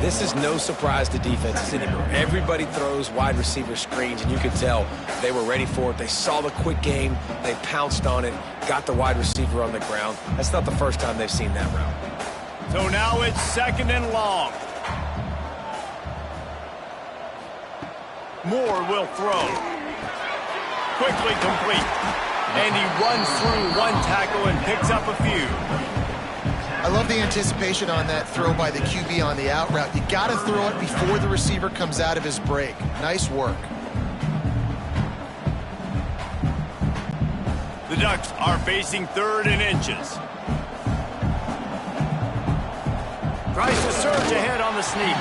This is no surprise to defenses anymore. Everybody throws wide receiver screens, and you could tell they were ready for it. They saw the quick game, they pounced on it, got the wide receiver on the ground. That's not the first time they've seen that route. So now it's 2nd and long. Moore will throw. Quickly complete. And he runs through one tackle and picks up a few. I love the anticipation on that throw by the QB on the out route. You got to throw it before the receiver comes out of his break. Nice work. The Ducks are facing 3rd and inches. Tries to surge ahead on the sneak.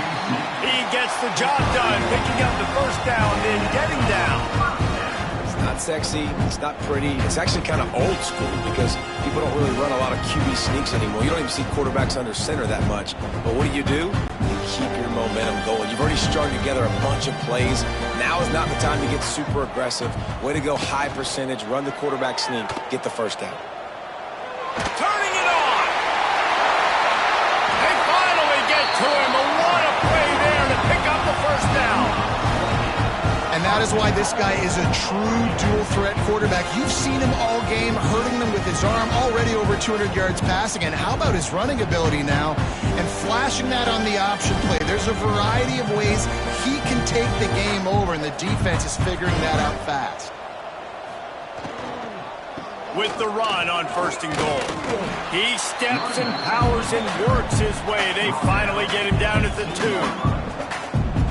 He gets the job done, picking up the 1st down, then getting down. not sexy, it's not pretty. It's actually kind of old school because people don't really run a lot of QB sneaks anymore. You don't even see quarterbacks under center that much. But what do? You keep your momentum going. You've already strung together a bunch of plays. Now is not the time to get super aggressive. Way to go, high percentage, run the quarterback sneak, get the first down. Turning it on! They finally get to him. What a play there to pick up the first down. And that is why this guy is a true dual-threat quarterback. You've seen him all game, hurting them with his arm, already over 200 yards passing. And how about his running ability now? And flashing that on the option play. There's a variety of ways he can take the game over, and the defense is figuring that out fast. With the run on 1st and goal. He steps and powers and works his way. They finally get him down at the 2.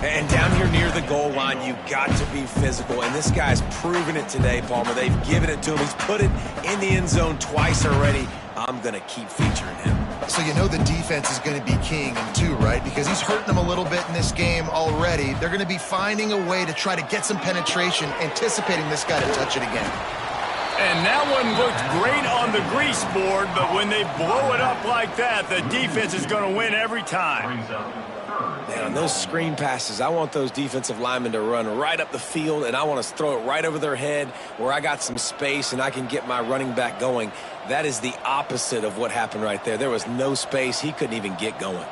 And down here near the goal line, you got to be physical. And this guy's proven it today, Palmer. They've given it to him. He's put it in the end zone twice already. I'm going to keep featuring him. So you know the defense is going to be keying him too, right? Because he's hurting them a little bit in this game already. They're going to be finding a way to try to get some penetration, anticipating this guy to touch it again. And that one looked great on the grease board, but when they blow it up like that, the defense is going to win every time. Man, on those screen passes, I want those defensive linemen to run right up the field, and I want to throw it right over their head where I got some space and I can get my running back going. That is the opposite of what happened right there. There was no space. He couldn't even get going.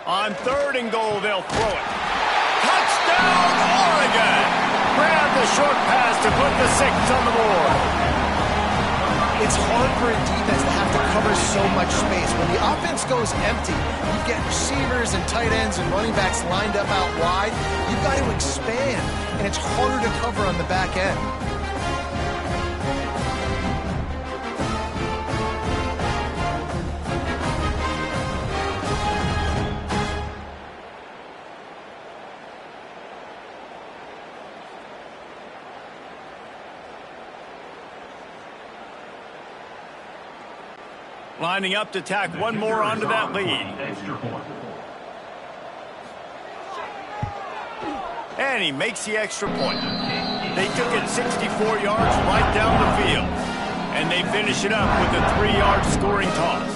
On 3rd and goal, they'll throw it. Touchdown, Oregon! Grab the short pass to put the 6 on the board. It's hard for a defense to have to cover so much space. When the offense goes empty, you get receivers and tight ends and running backs lined up out wide. You've got to expand, and it's harder to cover on the back end. Lining up to tack one more onto that lead. And he makes the extra point. They took it 64 yards right down the field. And they finish it up with a 3-yard scoring toss.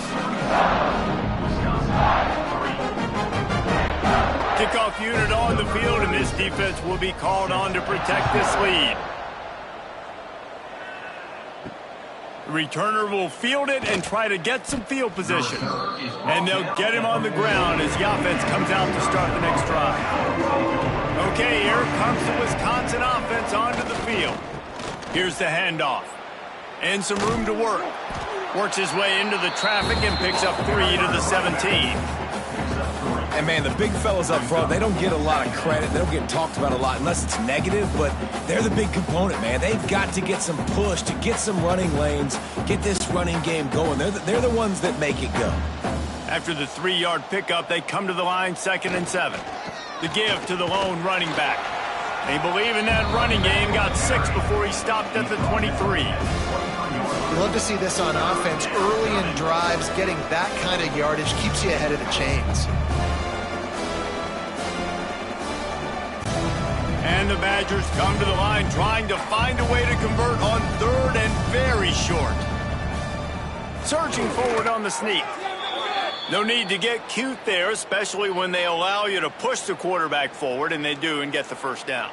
Kickoff unit on the field, and this defense will be called on to protect this lead. The returner will field it and try to get some field position. And they'll get him on the ground as the offense comes out to start the next drive. Okay, here comes the Wisconsin offense onto the field. Here's the handoff. And some room to work. Works his way into the traffic and picks up 3 to the 17. And, man, the big fellas up front, they don't get a lot of credit. They don't get talked about a lot unless it's negative, but they're the big component, man. They've got to get some push, to get some running lanes, get this running game going. They're the ones that make it go. After the 3-yard pickup, they come to the line 2nd and 7. The give to the lone running back. They believe in that running game, got 6 before he stopped at the 23. You love to see this on offense. Early in drives, getting that kind of yardage keeps you ahead of the chains. And the Badgers come to the line trying to find a way to convert on 3rd and very short. Surging forward on the sneak. No need to get cute there, especially when they allow you to push the quarterback forward, and they do, and get the first down.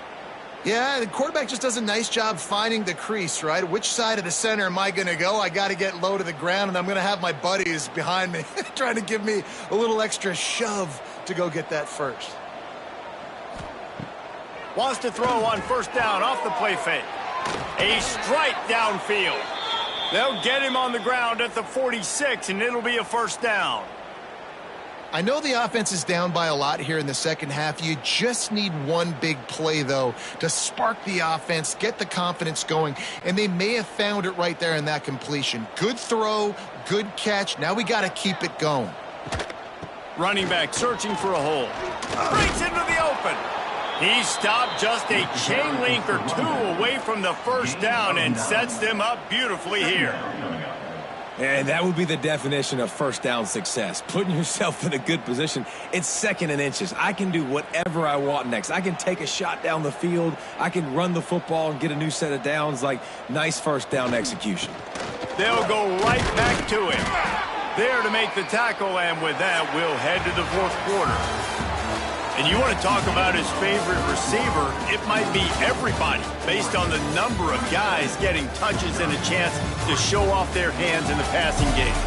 Yeah, the quarterback just does a nice job finding the crease, right? Which side of the center am I going to go? I got to get low to the ground, and I'm going to have my buddies behind me trying to give me a little extra shove to go get that first. Wants to throw on 1st down off the play fake. A strike downfield. They'll get him on the ground at the 46, and it'll be a 1st down. I know the offense is down by a lot here in the second half. You just need one big play, though, to spark the offense, get the confidence going, and they may have found it right there in that completion. Good throw, good catch. Now we got to keep it going. Running back searching for a hole. Breaks into the open. He stopped just a chain link or 2 away from the 1st down and sets them up beautifully here. And that would be the definition of first down success. Putting yourself in a good position. It's 2nd and inches. I can do whatever I want next. I can take a shot down the field. I can run the football and get a new set of downs. Like, nice first down execution. They'll go right back to him. There to make the tackle, and with that, we'll head to the 4th quarter. And you want to talk about his favorite receiver, it might be everybody, based on the number of guys getting touches and a chance to show off their hands in the passing game.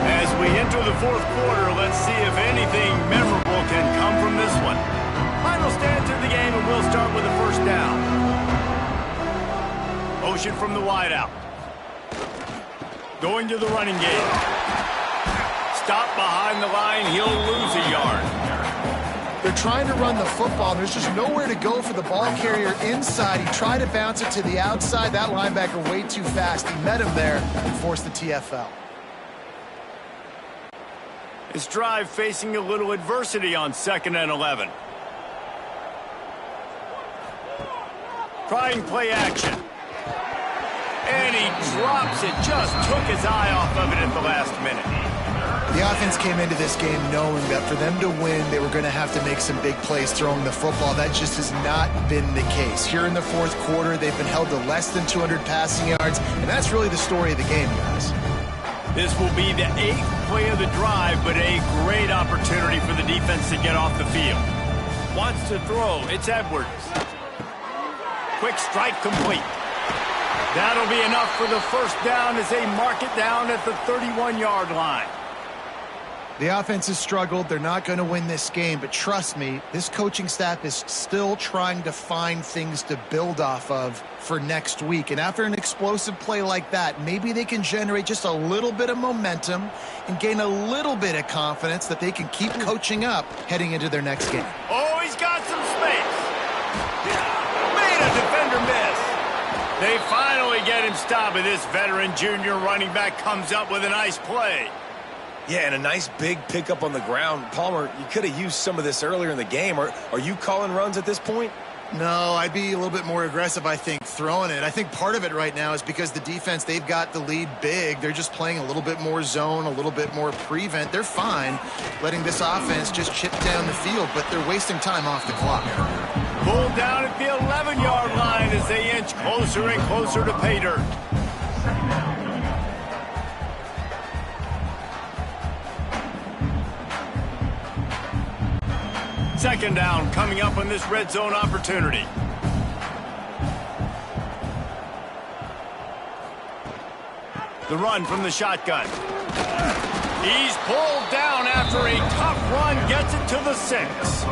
As we enter the 4th quarter, let's see if anything memorable can come from this one. Final stance of the game, and we'll start with the first down. Motion from the wideout. Going to the running game. Stop behind the line, he'll lose a yard. They're trying to run the football. There's just nowhere to go for the ball carrier inside. He tried to bounce it to the outside. That linebacker way too fast. He met him there and forced the TFL. His drive facing a little adversity on 2nd and 11. Trying play action. And he drops it. Just took his eye off of it at the last minute. The offense came into this game knowing that for them to win, they were going to have to make some big plays throwing the football. That just has not been the case. Here in the 4th quarter, they've been held to less than 200 passing yards, and that's really the story of the game, guys. This will be the 8th play of the drive, but a great opportunity for the defense to get off the field. Wants to throw. It's Edwards. Quick strike complete. That'll be enough for the first down as they mark it down at the 31-yard line. The offense has struggled. They're not going to win this game, but trust me, this coaching staff is still trying to find things to build off of for next week. And after an explosive play like that, maybe they can generate just a little bit of momentum and gain a little bit of confidence that they can keep coaching up heading into their next game. Oh, he's got some space. Made a defender miss. They finally get him stopped, and this veteran junior running back comes up with a nice play. Yeah, and a nice big pickup on the ground. Palmer, you could have used some of this earlier in the game. Are you calling runs at this point? No, I'd be a little bit more aggressive, I think, throwing it. I think part of it right now is because the defense, they've got the lead big. They're just playing a little bit more zone, a little bit more prevent. They're fine letting this offense just chip down the field, but they're wasting time off the clock. Pulled down at the 11-yard line as they inch closer and closer to pay dirt. Second down coming up on this red zone opportunity. The run from the shotgun. He's pulled down after a tough run, gets it to the 6.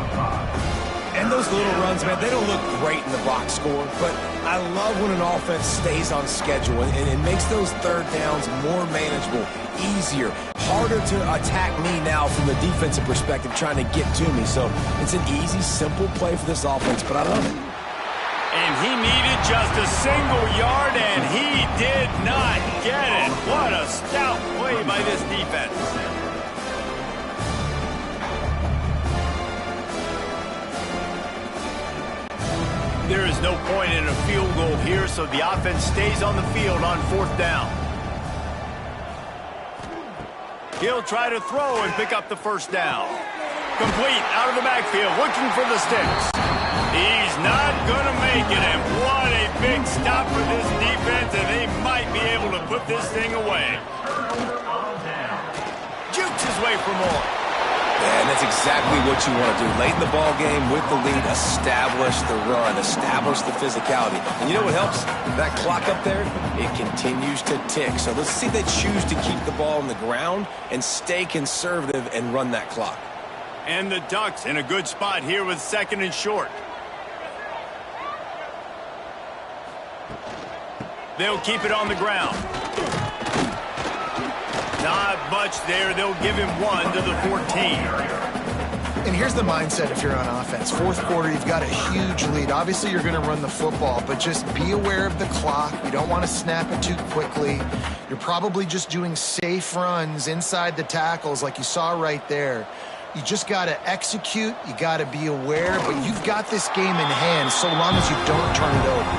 And those little runs, man, they don't look great in the box score, but I love when an offense stays on schedule and it makes those third downs more manageable, easier, harder to attack me now from the defensive perspective trying to get to me. So it's an easy, simple play for this offense, but I love it. And he needed just a single yard, and he did not get it. What a stout play by this defense. There is no point in a field goal here, so the offense stays on the field on 4th down. He'll try to throw and pick up the first down. Complete out of the backfield, looking for the sticks. He's not going to make it, and what a big stop for this defense, and they might be able to put this thing away. Jukes his way for more. Yeah, and that's exactly what you want to do. Late in the ball game with the lead, establish the run, establish the physicality. And you know what helps? That clock up there, it continues to tick. So let's see if they choose to keep the ball on the ground and stay conservative and run that clock. And the Ducks in a good spot here with 2nd and short. They'll keep it on the ground. Not much there. They'll give him 1 to the 14. And here's the mindset if you're on offense. 4th quarter, you've got a huge lead. Obviously, you're going to run the football, but just be aware of the clock. You don't want to snap it too quickly. You're probably just doing safe runs inside the tackles like you saw right there. You just got to execute. You got to be aware, but you've got this game in hand so long as you don't turn it over.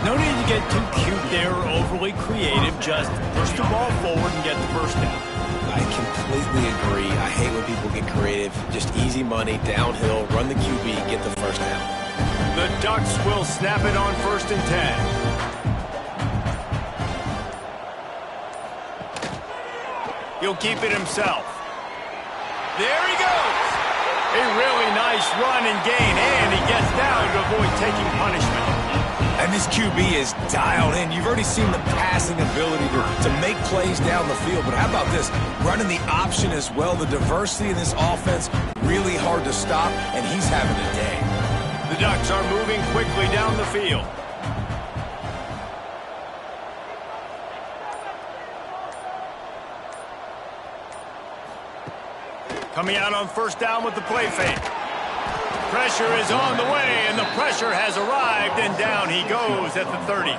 No need to get too cute there or overly creative. Just push the ball forward and get the first down. I completely agree. I hate when people get creative. Just easy money, downhill, run the QB, get the first down. The Ducks will snap it on 1st and 10. He'll keep it himself. There he goes. A really nice run and gain, and he gets down to avoid taking punishment. And this QB is dialed in. You've already seen the passing ability to make plays down the field. But how about this? Running the option as well. The diversity in this offense, really hard to stop, and he's having a day. The Ducks are moving quickly down the field. Coming out on 1st down with the play fake. Pressure is on the way, and the pressure has arrived, and down he goes at the 30.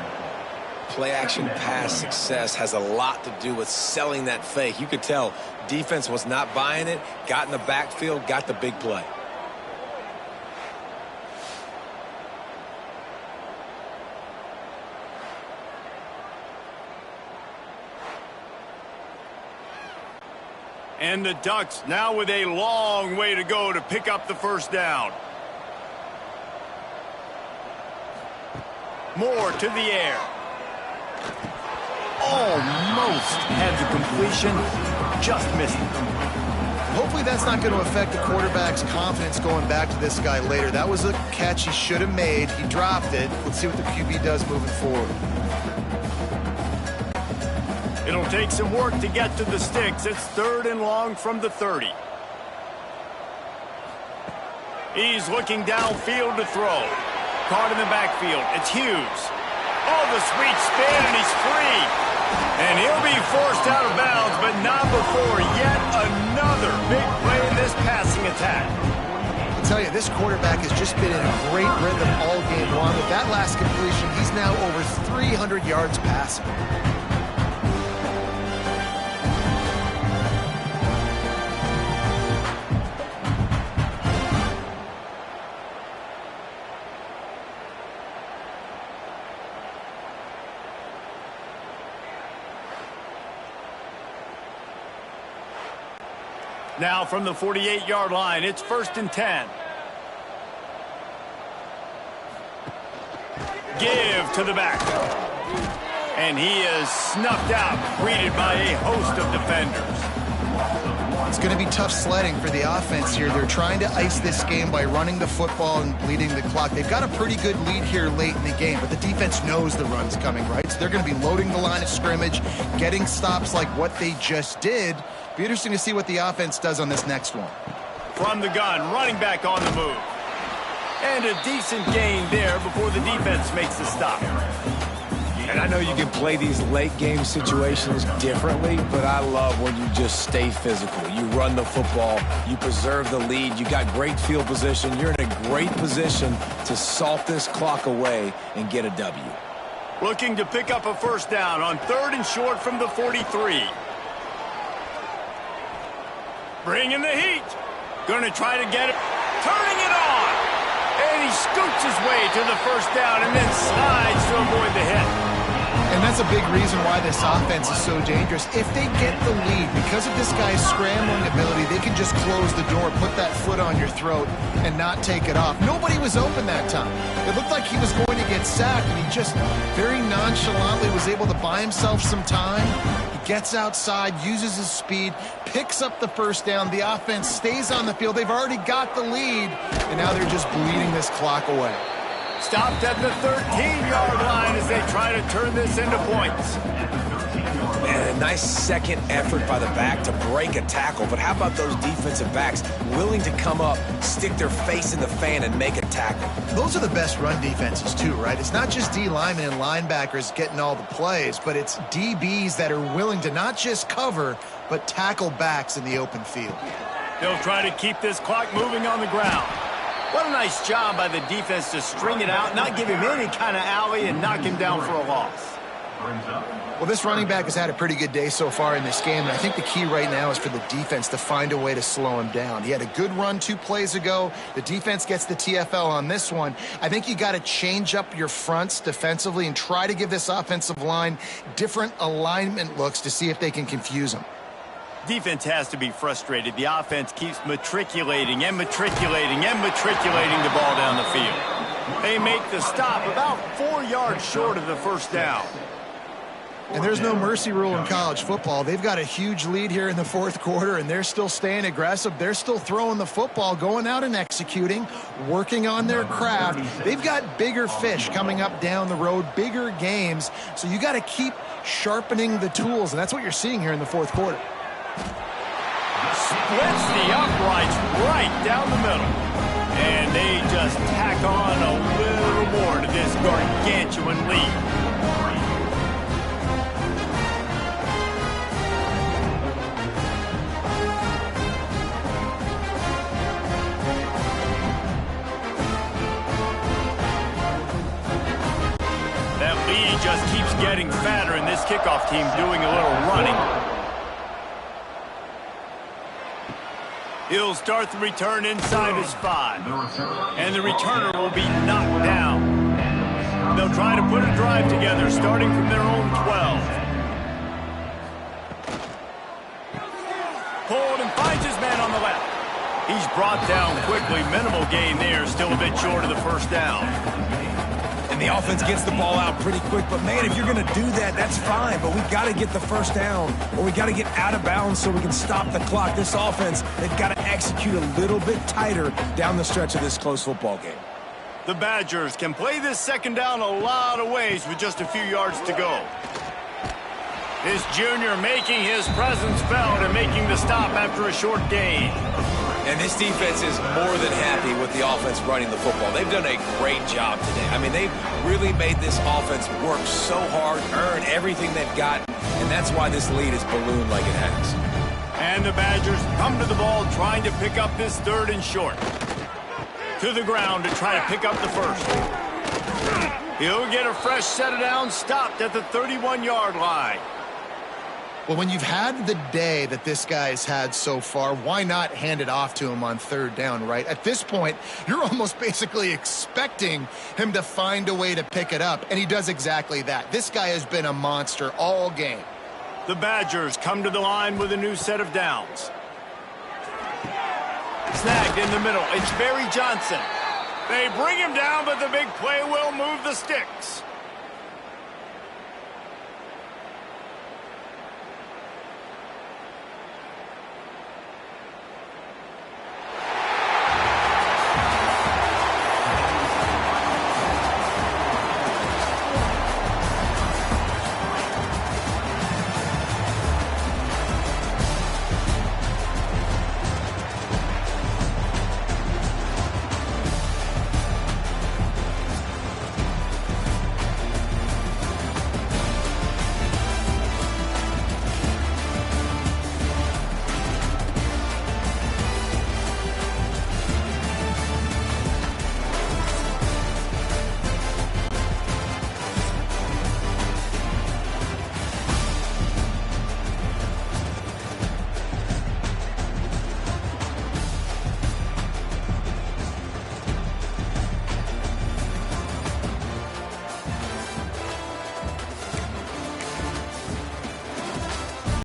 Play-action pass success has a lot to do with selling that fake. You could tell defense was not buying it, got in the backfield, got the big play. And the Ducks now with a long way to go to pick up the 1st down. Moore to the air. Almost had the completion, just missed it. Hopefully that's not going to affect the quarterback's confidence going back to this guy later. That was a catch he should have made. He dropped it. Let's see what the QB does moving forward. It'll take some work to get to the sticks. It's 3rd and long from the 30. He's looking downfield to throw. Caught in the backfield. It's Hughes. Oh, the sweet spin, and he's free. And he'll be forced out of bounds, but not before yet another big play in this passing attack. I'll tell you, this quarterback has just been in a great rhythm all game long. With that last completion, he's now over 300 yards passing. Now from the 48-yard line, it's 1st and 10. Give to the back. And he is snuffed out, greeted by a host of defenders. It's going to be tough sledding for the offense here. They're trying to ice this game by running the football and bleeding the clock. They've got a pretty good lead here late in the game, but the defense knows the run's coming, right? So they're going to be loading the line of scrimmage, getting stops like what they just did. Be interesting to see what the offense does on this next one. From the gun, running back on the move. And a decent gain there before the defense makes the stop. And I know you can play these late game situations differently, but I love when you just stay physical. You run the football, you preserve the lead, you got great field position, you're in a great position to salt this clock away and get a W. Looking to pick up a 1st down on 3rd and short from the 43. Bringing the heat. Going to try to get it. Turning it on. And he scoots his way to the 1st down and then slides to avoid the hit. And that's a big reason why this offense is so dangerous. If they get the lead, because of this guy's scrambling ability, they can just close the door, put that foot on your throat, and not take it off. Nobody was open that time. It looked like he was going to get sacked, and he just very nonchalantly was able to buy himself some time. He gets outside, uses his speed, picks up the 1st down. The offense stays on the field. They've already got the lead, and now they're just bleeding this clock away. Stopped at the 13-yard line as they try to turn this into points. And a nice second effort by the back to break a tackle. But how about those defensive backs willing to come up, stick their face in the fan, and make a tackle? Those are the best run defenses too, right? It's not just D linemen and linebackers getting all the plays, but it's DBs that are willing to not just cover, but tackle backs in the open field. They'll try to keep this clock moving on the ground. What a nice job by the defense to string it out, not give him any kind of alley, and knock him down for a loss. Well, this running back has had a pretty good day so far in this game, and I think the key right now is for the defense to find a way to slow him down. He had a good run 2 plays ago. The defense gets the TFL on this one. I think you got to change up your fronts defensively and try to give this offensive line different alignment looks to see if they can confuse him. Defense has to be frustrated. The offense keeps matriculating and matriculating and matriculating the ball down the field. They make the stop about 4 yards short of the first down. And there's no mercy rule in college football. They've got a huge lead here in the 4th quarter, and they're still staying aggressive. They're still throwing the football, going out and executing, working on their craft. They've got bigger fish coming up down the road, bigger games. So you got to keep sharpening the tools, and that's what you're seeing here in the 4th quarter. Splits the uprights right down the middle. And they just tack on a little more to this gargantuan lead. That lead just keeps getting fatter, and this kickoff team doing a little running. He'll start the return inside his 5. And the returner will be knocked down. They'll try to put a drive together, starting from their own 12. Pulled and finds his man on the left. He's brought down quickly. Minimal gain there, still a bit short of the first down. And the offense gets the ball out pretty quick. But, man, if you're going to do that, that's fine. But we got to get the first down, or we got to get out of bounds so we can stop the clock. This offense, they've got to execute a little bit tighter down the stretch of this close football game. The Badgers can play this second down a lot of ways with just a few yards to go. This junior making his presence felt and making the stop after a short gain. And this defense is more than happy with the offense running the football. They've done a great job today. I mean, they've really made this offense work so hard, earn everything they've got, and that's why this lead is ballooned like it has. And the Badgers come to the ball trying to pick up this 3rd and short. To the ground to try to pick up the first. He'll get a fresh set of downs, stopped at the 31-yard line. Well, when you've had the day that this guy's had so far, why not hand it off to him on 3rd down, right? At this point, you're almost basically expecting him to find a way to pick it up, and he does exactly that. This guy has been a monster all game. The Badgers come to the line with a new set of downs. Snagged in the middle. It's Barry Johnson. They bring him down, but the big play will move the sticks.